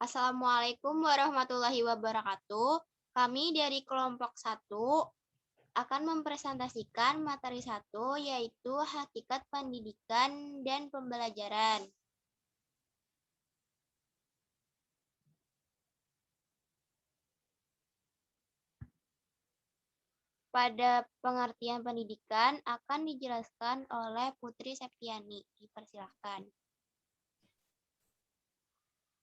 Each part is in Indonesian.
Assalamualaikum warahmatullahi wabarakatuh. Kami dari kelompok 1 akan mempresentasikan materi 1, yaitu hakikat pendidikan dan pembelajaran. Pada pengertian pendidikan akan dijelaskan oleh Putri Septiani. Dipersilakan.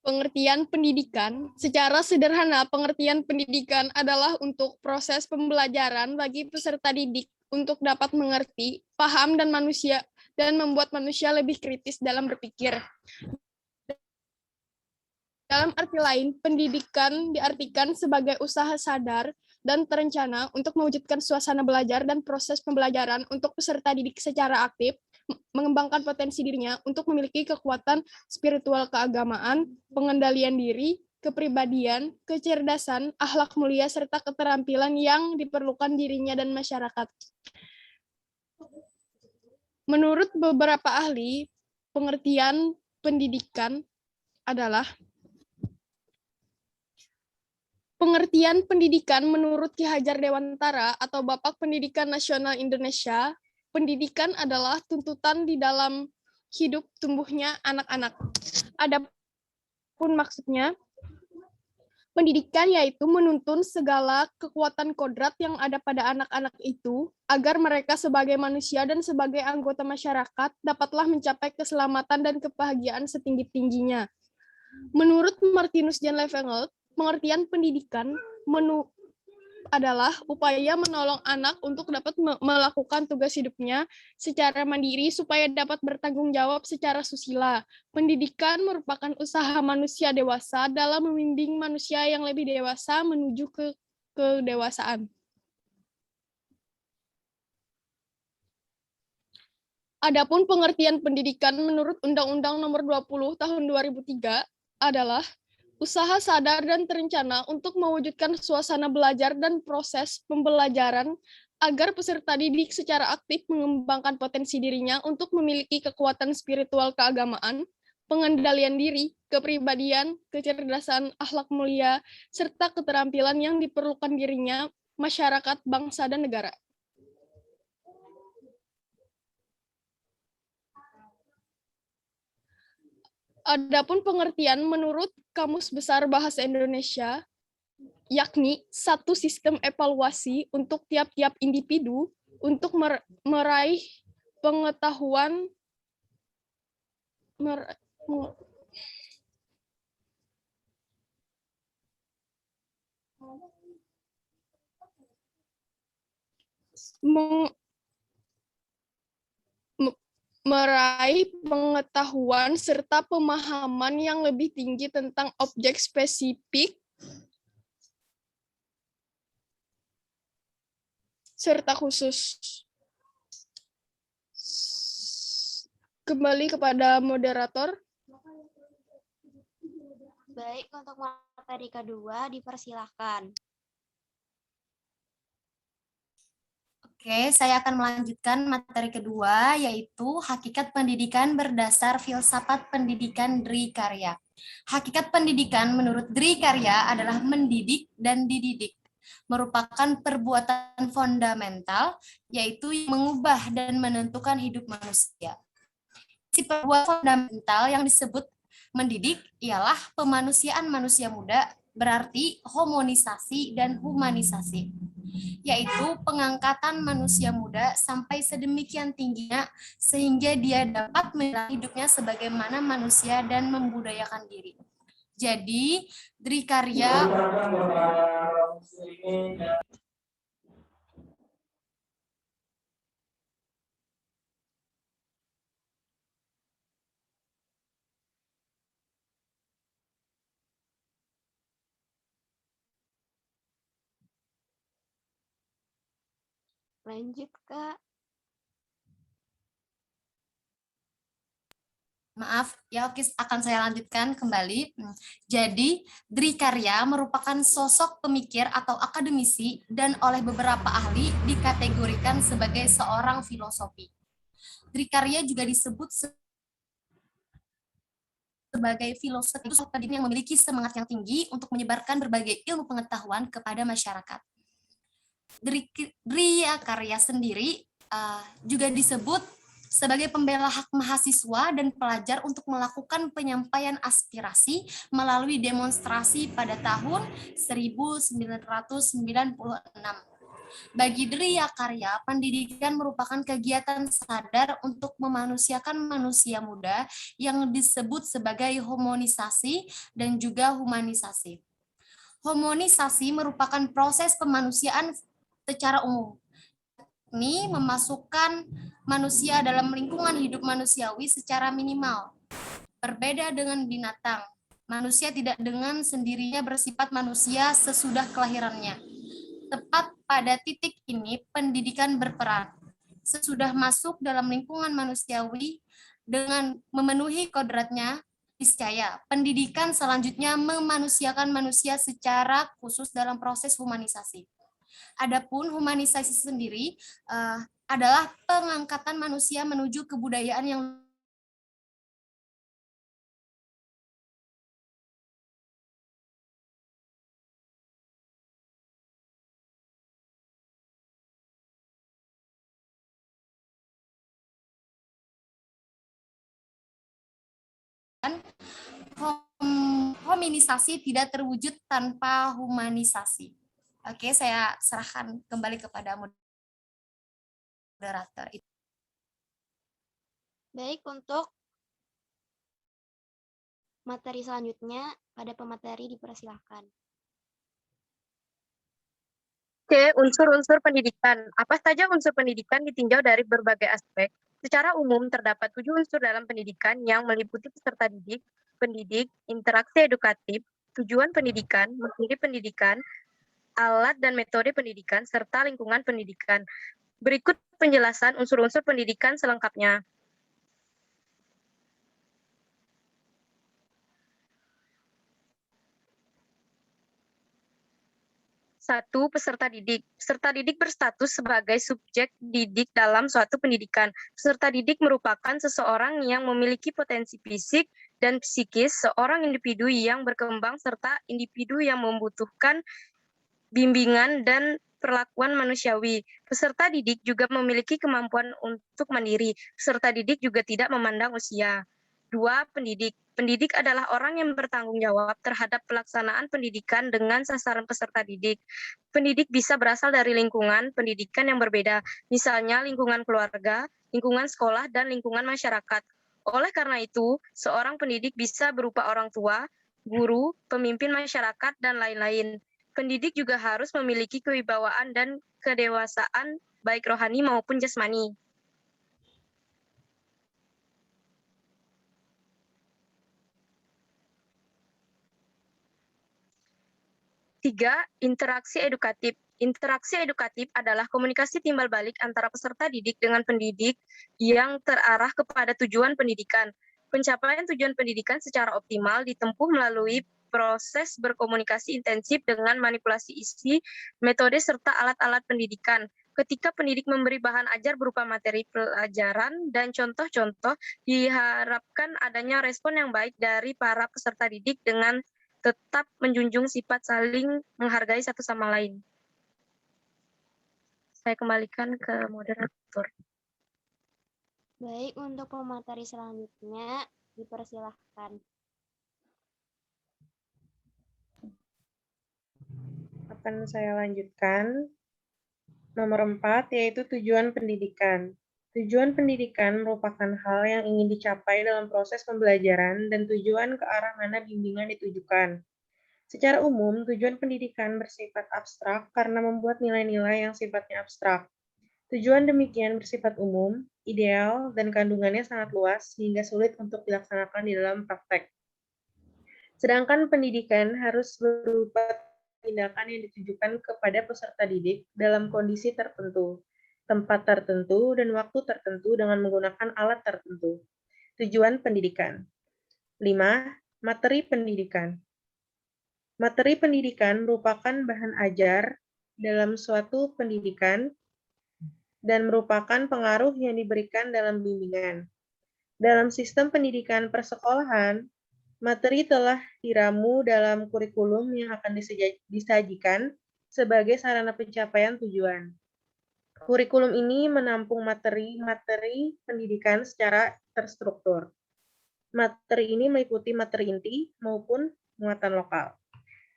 Pengertian pendidikan, secara sederhana pengertian pendidikan adalah untuk proses pembelajaran bagi peserta didik untuk dapat mengerti, paham dan membuat manusia lebih kritis dalam berpikir. Dalam arti lain, pendidikan diartikan sebagai usaha sadar dan terencana untuk mewujudkan suasana belajar dan proses pembelajaran untuk peserta didik secara aktif, mengembangkan potensi dirinya untuk memiliki kekuatan spiritual keagamaan, pengendalian diri, kepribadian, kecerdasan, akhlak mulia, serta keterampilan yang diperlukan dirinya dan masyarakat. Menurut beberapa ahli, pengertian pendidikan adalah pengertian pendidikan menurut Ki Hajar Dewantara atau Bapak Pendidikan Nasional Indonesia. Pendidikan adalah tuntutan di dalam hidup tumbuhnya anak-anak. Adapun maksudnya, pendidikan yaitu menuntun segala kekuatan kodrat yang ada pada anak-anak itu agar mereka sebagai manusia dan sebagai anggota masyarakat dapatlah mencapai keselamatan dan kebahagiaan setinggi-tingginya. Menurut Martinus Jan Lefeveld, pengertian pendidikan adalah upaya menolong anak untuk dapat melakukan tugas hidupnya secara mandiri supaya dapat bertanggung jawab secara susila. Pendidikan merupakan usaha manusia dewasa dalam membimbing manusia yang lebih dewasa menuju ke kedewasaan. Adapun pengertian pendidikan menurut Undang-Undang Nomor 20 Tahun 2003 adalah usaha sadar dan terencana untuk mewujudkan suasana belajar dan proses pembelajaran agar peserta didik secara aktif mengembangkan potensi dirinya untuk memiliki kekuatan spiritual keagamaan, pengendalian diri, kepribadian, kecerdasan, akhlak mulia, serta keterampilan yang diperlukan dirinya, masyarakat, bangsa, dan negara. Adapun pengertian menurut Kamus Besar Bahasa Indonesia, yakni satu sistem evaluasi untuk tiap-tiap individu untuk meraih pengetahuan meraih pengetahuan serta pemahaman yang lebih tinggi tentang objek spesifik serta khusus. Kembali kepada moderator. Baik, untuk materi kedua dipersilakan. Oke, saya akan melanjutkan materi kedua, yaitu hakikat pendidikan berdasar filsafat pendidikan Dri Karya. Hakikat pendidikan menurut Dri Karya adalah mendidik dan dididik, merupakan perbuatan fundamental, yaitu mengubah dan menentukan hidup manusia. Si perbuatan fundamental yang disebut mendidik ialah pemanusiaan manusia muda, berarti homonisasi dan humanisasi, yaitu pengangkatan manusia muda sampai sedemikian tingginya sehingga dia dapat menjalani hidupnya sebagaimana manusia dan membudayakan diri. Jadi, Dri Karya Lanjut, Kak. Maaf, ya oke, akan saya lanjutkan kembali. Jadi, Dri Karya merupakan sosok pemikir atau akademisi dan oleh beberapa ahli dikategorikan sebagai seorang filosofi. Dri Karya juga disebut sebagai filosof itu yang memiliki semangat yang tinggi untuk menyebarkan berbagai ilmu pengetahuan kepada masyarakat. Dria Karya sendiri juga disebut sebagai pembela hak mahasiswa dan pelajar untuk melakukan penyampaian aspirasi melalui demonstrasi pada tahun 1996. Bagi Dria Karya, pendidikan merupakan kegiatan sadar untuk memanusiakan manusia muda yang disebut sebagai homonisasi dan juga humanisasi. Homonisasi merupakan proses kemanusiaan secara umum. Ini memasukkan manusia dalam lingkungan hidup manusiawi secara minimal. Berbeda dengan binatang, manusia tidak dengan sendirinya bersifat manusia sesudah kelahirannya. Tepat pada titik ini, pendidikan berperan. Sesudah masuk dalam lingkungan manusiawi dengan memenuhi kodratnya, niscaya pendidikan selanjutnya memanusiakan manusia secara khusus dalam proses humanisasi. Adapun humanisasi sendiri adalah pengangkatan manusia menuju kebudayaan yang hominisasi tidak terwujud tanpa humanisasi. Oke, saya serahkan kembali kepada moderator. Baik, untuk materi selanjutnya, pada pemateri dipersilahkan. Oke, unsur-unsur pendidikan. Apa saja unsur pendidikan ditinjau dari berbagai aspek. Secara umum, terdapat 7 unsur dalam pendidikan yang meliputi peserta didik, pendidik, interaksi edukatif, tujuan pendidikan, materi pendidikan, alat dan metode pendidikan, serta lingkungan pendidikan. Berikut penjelasan unsur-unsur pendidikan selengkapnya. 1. Peserta didik. Peserta didik berstatus sebagai subjek didik dalam suatu pendidikan. Peserta didik merupakan seseorang yang memiliki potensi fisik dan psikis, seorang individu yang berkembang serta individu yang membutuhkan bimbingan dan perlakuan manusiawi. Peserta didik juga memiliki kemampuan untuk mandiri. Peserta didik juga tidak memandang usia. 2. Pendidik. Pendidik adalah orang yang bertanggung jawab terhadap pelaksanaan pendidikan dengan sasaran peserta didik. Pendidik bisa berasal dari lingkungan pendidikan yang berbeda, misalnya lingkungan keluarga, lingkungan sekolah, dan lingkungan masyarakat. Oleh karena itu, seorang pendidik bisa berupa orang tua, guru, pemimpin masyarakat, dan lain-lain. Pendidik juga harus memiliki kewibawaan dan kedewasaan, baik rohani maupun jasmani. 3. Interaksi edukatif. Interaksi edukatif adalah komunikasi timbal balik antara peserta didik dengan pendidik yang terarah kepada tujuan pendidikan. Pencapaian tujuan pendidikan secara optimal ditempuh melalui proses berkomunikasi intensif dengan manipulasi isi, metode, serta alat-alat pendidikan. Ketika pendidik memberi bahan ajar berupa materi pelajaran dan contoh-contoh, diharapkan adanya respon yang baik dari para peserta didik dengan tetap menjunjung sifat saling menghargai satu sama lain. Saya kembalikan ke moderator. Baik, untuk pemateri selanjutnya dipersilahkan. Akan saya lanjutkan. Nomor 4, yaitu tujuan pendidikan. Tujuan pendidikan merupakan hal yang ingin dicapai dalam proses pembelajaran dan tujuan ke arah mana bimbingan ditujukan. Secara umum, tujuan pendidikan bersifat abstrak karena membuat nilai-nilai yang sifatnya abstrak. Tujuan demikian bersifat umum, ideal, dan kandungannya sangat luas sehingga sulit untuk dilaksanakan di dalam praktek. Sedangkan pendidikan harus berupa tindakan yang ditujukan kepada peserta didik dalam kondisi tertentu, tempat tertentu, dan waktu tertentu dengan menggunakan alat tertentu. Tujuan pendidikan. 5. Materi pendidikan. Materi pendidikan merupakan bahan ajar dalam suatu pendidikan dan merupakan pengaruh yang diberikan dalam bimbingan. Dalam sistem pendidikan persekolahan, Materi telah diramu dalam kurikulum yang akan disajikan sebagai sarana pencapaian tujuan. Kurikulum ini menampung materi-materi pendidikan secara terstruktur. Materi ini meliputi materi inti maupun muatan lokal.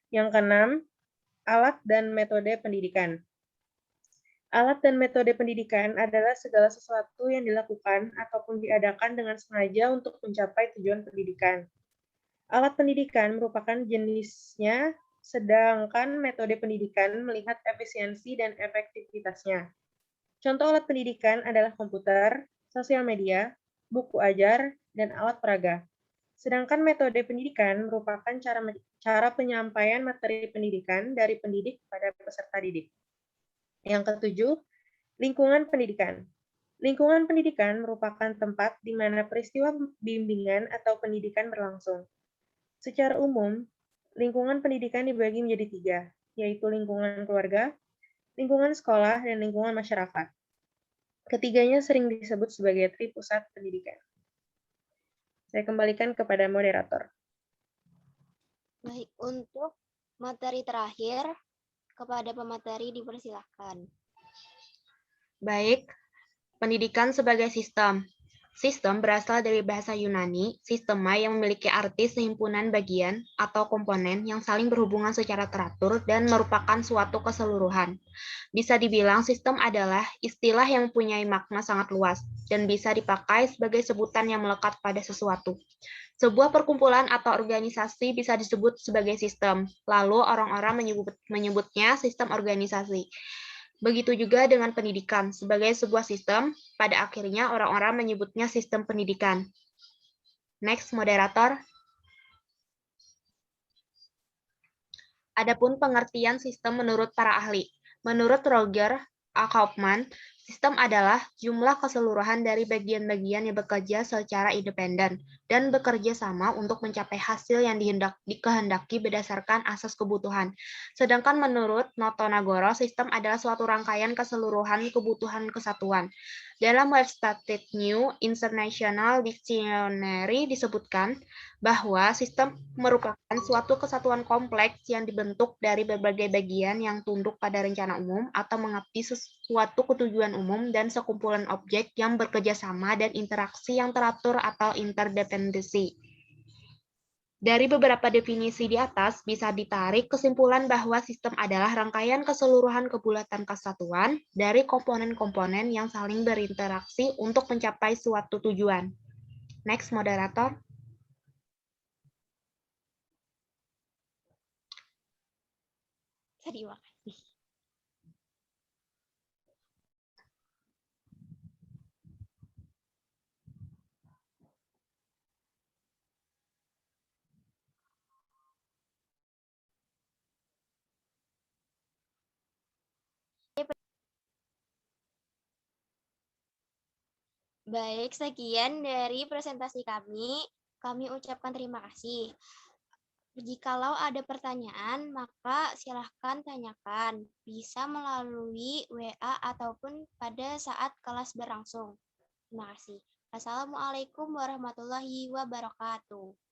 Yang keenam, alat dan metode pendidikan. Alat dan metode pendidikan adalah segala sesuatu yang dilakukan ataupun diadakan dengan sengaja untuk mencapai tujuan pendidikan. Alat pendidikan merupakan jenisnya, sedangkan metode pendidikan melihat efisiensi dan efektivitasnya. Contoh alat pendidikan adalah komputer, sosial media, buku ajar, dan alat peraga. Sedangkan metode pendidikan merupakan cara penyampaian materi pendidikan dari pendidik pada peserta didik. Yang ketujuh, lingkungan pendidikan. Lingkungan pendidikan merupakan tempat di mana peristiwa bimbingan atau pendidikan berlangsung. Secara umum, lingkungan pendidikan dibagi menjadi 3, yaitu lingkungan keluarga, lingkungan sekolah, dan lingkungan masyarakat. Ketiganya sering disebut sebagai tripusat pendidikan. Saya kembalikan kepada moderator. Baik, untuk materi terakhir, kepada pemateri dipersilakan. Baik, pendidikan sebagai sistem. Sistem berasal dari bahasa Yunani, sistema yang memiliki arti sehimpunan bagian atau komponen yang saling berhubungan secara teratur dan merupakan suatu keseluruhan. Bisa dibilang sistem adalah istilah yang mempunyai makna sangat luas dan bisa dipakai sebagai sebutan yang melekat pada sesuatu. Sebuah perkumpulan atau organisasi bisa disebut sebagai sistem, lalu orang-orang menyebutnya sistem organisasi. Begitu juga dengan pendidikan. Sebagai sebuah sistem, pada akhirnya orang-orang menyebutnya sistem pendidikan. Next, moderator. Adapun pengertian sistem menurut para ahli. Menurut Roger A. Kaufman, sistem adalah jumlah keseluruhan dari bagian-bagian yang bekerja secara independen dan bekerja sama untuk mencapai hasil yang dikehendaki berdasarkan asas kebutuhan. Sedangkan menurut Noto Nagoro, sistem adalah suatu rangkaian keseluruhan kebutuhan kesatuan. Dalam Webster New International Dictionary disebutkan bahwa sistem merupakan suatu kesatuan kompleks yang dibentuk dari berbagai bagian yang tunduk pada rencana umum atau mengabdi suatu ketujuan umum dan sekumpulan objek yang bekerja sama dan interaksi yang teratur atau interdependensi. Dari beberapa definisi di atas bisa ditarik kesimpulan bahwa sistem adalah rangkaian keseluruhan kebulatan kesatuan dari komponen-komponen yang saling berinteraksi untuk mencapai suatu tujuan. Next, moderator. Terima kasih. Baik, sekian dari presentasi kami. Kami ucapkan terima kasih. Jikalau ada pertanyaan, maka silahkan tanyakan. Bisa melalui WA ataupun pada saat kelas berlangsung. Terima kasih. Assalamualaikum warahmatullahi wabarakatuh.